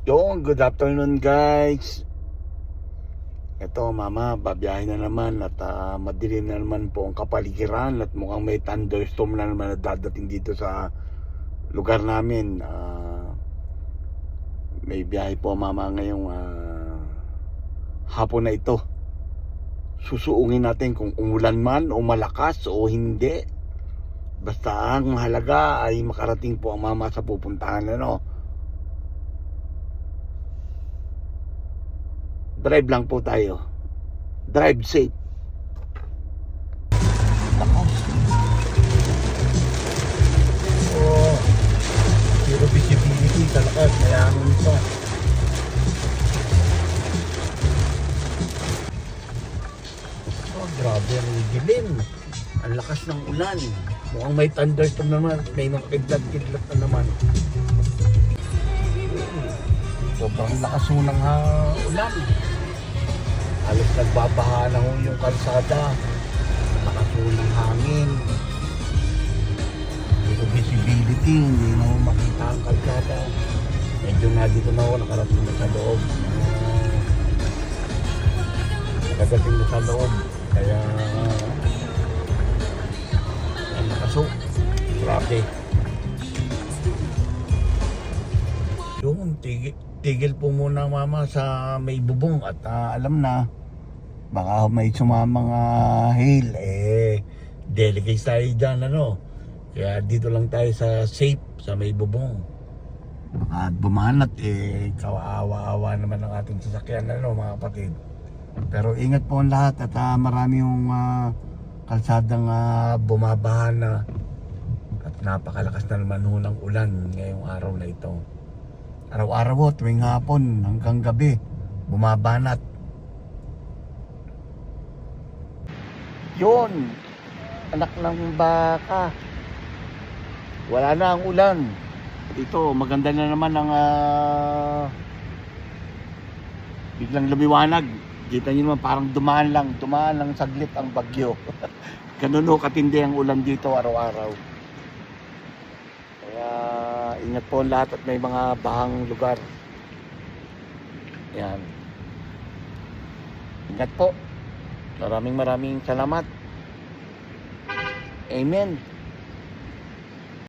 Good afternoon guys. Ito mama, babiyahin na naman at madilim na naman po ang kapaligiran at mukhang may thunderstorm na naman na dadating dito sa lugar namin. May biyahe po mama ngayong hapon na ito. Susuungin natin kung umulan man o malakas o hindi. Basta ang mahalaga ay makarating po ang mama sa pupuntahan, ano. Drive lang po tayo. Drive safe. Oh, zero visibility talaga. Kaya ano ito. Oh, grabe ang dilim. Ang lakas ng ulan. Mukhang may thunderstorm naman. May nang kidlat-kidlat na naman. Sobrang lakas ng ulan. Halos nagbabaha na ho yung kalsada. Lakas ng hangin. Zero visibility. Hindi na ho makita ang kalsada. Medyo na dito na ho. Nakarating na sa loob. Nakadating na sa loob. Kaya ang nakasok. Grabe. Yung tigil po muna mama sa may bubong at alam na baka may sumamang hail delicate tayo dyan, ano. Kaya dito lang tayo sa safe sa may bubong. Baka bumanat kawawa-awa naman ang ating sasakyan, ano mga kapatid. Pero ingat po ang lahat at marami yung kalsadang bumabaha na at napakalakas na naman ho ng ulan ngayong araw na ito. Araw-araw tuwing hapon hanggang gabi bumabanat. Yun, anak ng baka. Wala na ang ulan. Ito, maganda na naman ang biglang lumiwanag. Kita niyo naman parang dumaan lang saglit ang bagyo. Ganun ho katindi ang ulan dito araw-araw. Kaya ingat po lahat at may mga bahang lugar. Yan. Ingat po. Maraming salamat. Amen.